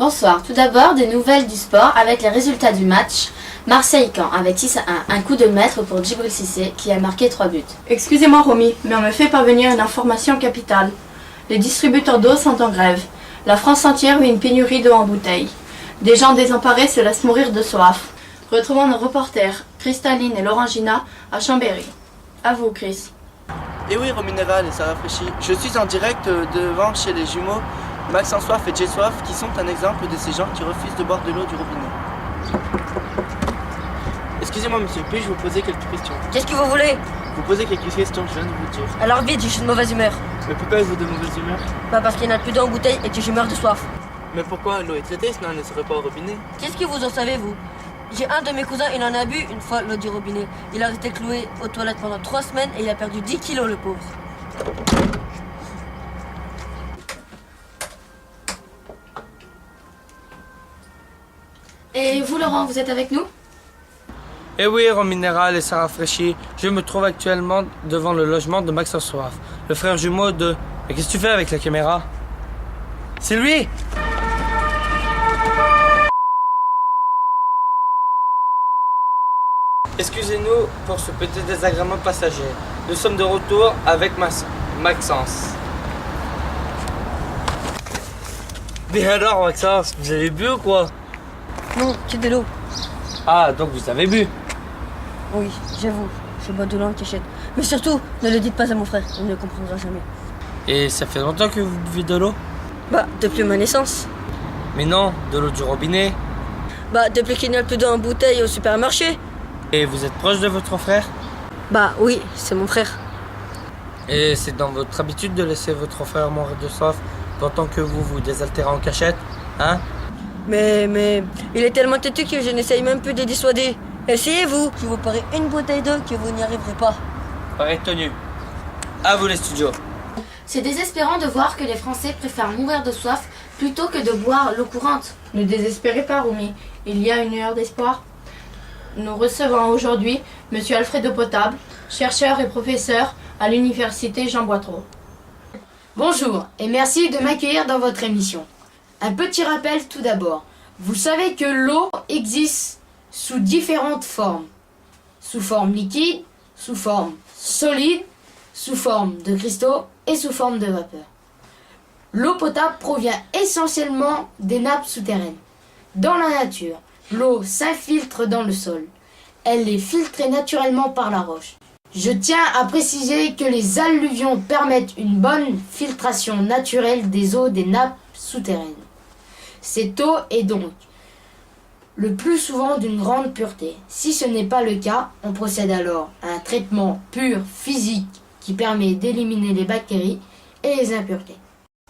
Bonsoir. Tout d'abord, des nouvelles du sport avec les résultats du match Marseille-Caen avec 6-1. Un coup de maître pour Djibril Cissé qui a marqué 3 buts. Excusez-moi Romy, mais on me fait parvenir une information capitale. Les distributeurs d'eau sont en grève. La France entière vit une pénurie d'eau en bouteille. Des gens désemparés se laissent mourir de soif. Retrouvons nos reporters, Cristaline et Laurent-Gina, à Chambéry. À vous, Chris. Et oui, Rominéral, et ça rafraîchit. Je suis en direct devant chez les jumeaux Maxence Soif et Jay Soif, qui sont un exemple de ces gens qui refusent de boire de l'eau du robinet. Excusez-moi, monsieur, puis-je vous poser quelques questions? Qu'est-ce que vous voulez? Vous posez quelques questions, je viens de vous dire. Alors vite, je suis de mauvaise humeur. Mais pourquoi êtes-vous de mauvaise humeur? Bah parce qu'il n'y en a plus d'eau en bouteille et que je meurs de soif. Mais pourquoi? L'eau est traitée, sinon elle ne serait pas au robinet. Qu'est-ce que vous en savez, vous? J'ai un de mes cousins, il en a bu une fois l'eau du robinet. Il a resté cloué aux toilettes pendant 3 semaines et il a perdu 10 kilos, le pauvre. Et vous, Laurent, vous êtes avec nous? Eh oui, Rhum Minéral et ça rafraîchit. Je me trouve actuellement devant le logement de Maxence Soif, le frère jumeau de... Mais qu'est-ce que tu fais avec la caméra? C'est lui! Excusez-nous pour ce petit désagrément passager. Nous sommes de retour avec Maxence. Mais alors, Maxence, vous avez bu ou quoi? Non, c'est de l'eau. Ah, donc vous avez bu? Oui, j'avoue, je bois de l'eau en cachette. Mais surtout, ne le dites pas à mon frère, il ne comprendra jamais. Et ça fait longtemps que vous buvez de l'eau? Bah, depuis ma naissance. Mais non, de l'eau du robinet. Bah, depuis qu'il n'y a plus d'eau en bouteille au supermarché. Et vous êtes proche de votre frère? Bah oui, c'est mon frère. Et c'est dans votre habitude de laisser votre frère mourir de soif pendant que vous vous désaltérez en cachette, hein? Mais, il est tellement têtu que je n'essaye même plus de dissuader. Essayez-vous, je vous parie une bouteille d'eau que vous n'y arriverez pas. Pareil tenu. À vous les studios. C'est désespérant de voir que les Français préfèrent mourir de soif plutôt que de boire l'eau courante. Ne désespérez pas, Romy. Il y a une lueur d'espoir. Nous recevons aujourd'hui M. Alfredo Potable, chercheur et professeur à l'université Jean Boitreau. Bonjour et merci de m'accueillir dans votre émission. Un petit rappel tout d'abord. Vous savez que l'eau existe sous différentes formes. Sous forme liquide, sous forme solide, sous forme de cristaux et sous forme de vapeur. L'eau potable provient essentiellement des nappes souterraines. Dans la nature, l'eau s'infiltre dans le sol. Elle est filtrée naturellement par la roche. Je tiens à préciser que les alluvions permettent une bonne filtration naturelle des eaux des nappes souterraines. Cette eau est donc le plus souvent d'une grande pureté. Si ce n'est pas le cas, on procède alors à un traitement pur physique qui permet d'éliminer les bactéries et les impuretés.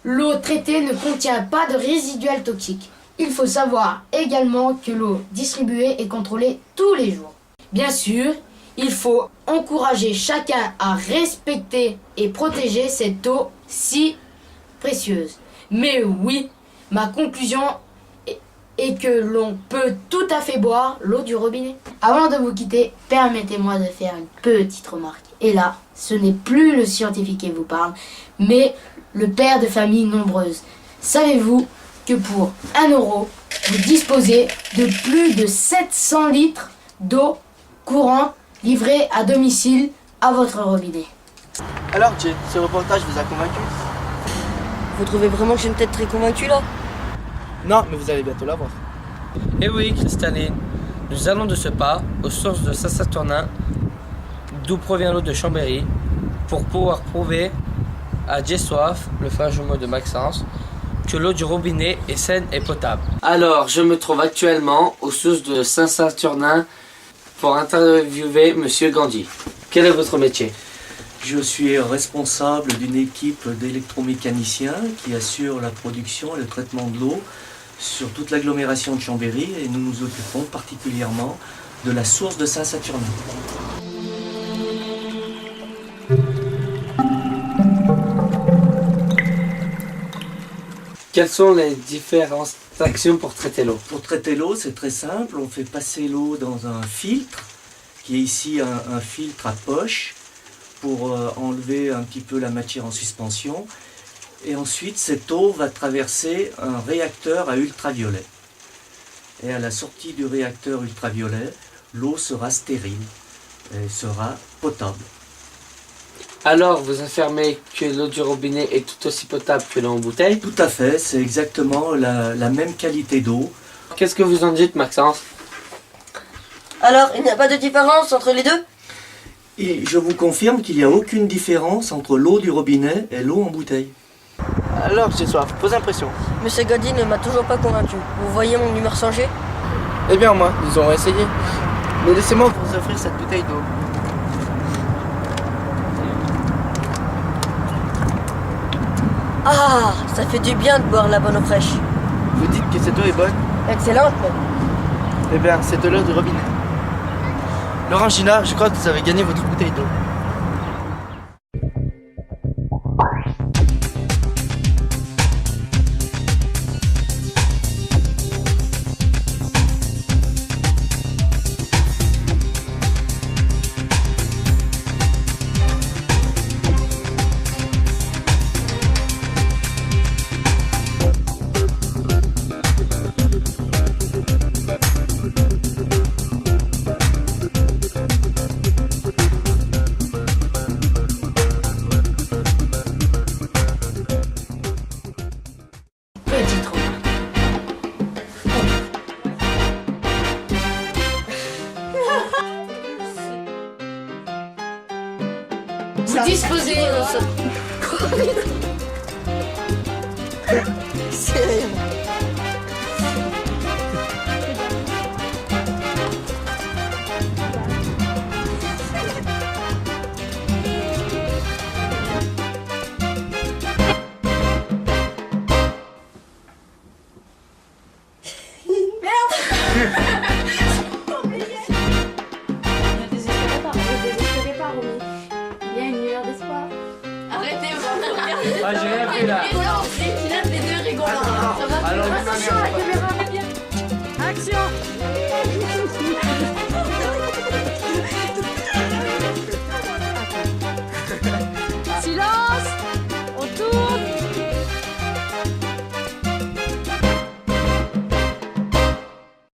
L'eau traitée ne contient pas de résiduels toxiques. Il faut savoir également que l'eau distribuée est contrôlée tous les jours. Bien sûr, il faut encourager chacun à respecter et protéger cette eau si précieuse. Mais oui, ma conclusion est que l'on peut tout à fait boire l'eau du robinet. Avant de vous quitter, permettez-moi de faire une petite remarque. Et là, ce n'est plus le scientifique qui vous parle, mais le père de famille nombreuse. Savez-vous que pour 1 euro, vous disposez de plus de 700 litres d'eau courante livrée à domicile à votre robinet? Alors, Jay, ce reportage vous a convaincu? Vous trouvez vraiment que j'ai une tête très convaincue là? Non, mais vous allez bientôt la voir. Eh oui, Cristaline, nous allons de ce pas aux sources de Saint-Saturnin, d'où provient l'eau de Chambéry, pour pouvoir prouver à Jay Soif, le frère jumeau de Maxence, que l'eau du robinet est saine et potable. Alors, je me trouve actuellement aux sources de Saint-Saturnin pour interviewer Monsieur Gandhi. Quel est votre métier? Je suis responsable d'une équipe d'électromécaniciens qui assure la production et le traitement de l'eau sur toute l'agglomération de Chambéry et nous nous occupons particulièrement de la source de Saint-Saturnin. Quelles sont les différentes actions pour traiter l'eau? Pour traiter l'eau, c'est très simple, on fait passer l'eau dans un filtre qui est ici un filtre à poche pour enlever un petit peu la matière en suspension. Et ensuite, cette eau va traverser un réacteur à ultraviolet. Et à la sortie du réacteur ultraviolet, l'eau sera stérile et sera potable. Alors, vous affirmez que l'eau du robinet est tout aussi potable que l'eau en bouteille? Tout à fait, c'est exactement la même qualité d'eau. Qu'est-ce que vous en dites, Maxence? Alors, il n'y a pas de différence entre les deux? Et je vous confirme qu'il n'y a aucune différence entre l'eau du robinet et l'eau en bouteille. Alors, j'ai soif, vos impressions. Monsieur Gadi ne m'a toujours pas convaincu. Vous voyez mon humeur changer? Eh bien, moi, nous aurons essayé. Mais laissez-moi vous offrir cette bouteille d'eau. Ah, ça fait du bien de boire la bonne eau fraîche. Vous dites que cette eau est bonne? Excellente même. Eh bien, c'est de l'eau du robinet. Laurent Gina, je crois que vous avez gagné votre bouteille d'eau. Petite remarque. Vous disposez. C'est rien. Désespérez pas, Romy. Il y a une lueur d'espoir. Arrêtez, vous Ah, j'ai rien fait là. les deux rigolants. Alors, Attention, la caméra revient. Action.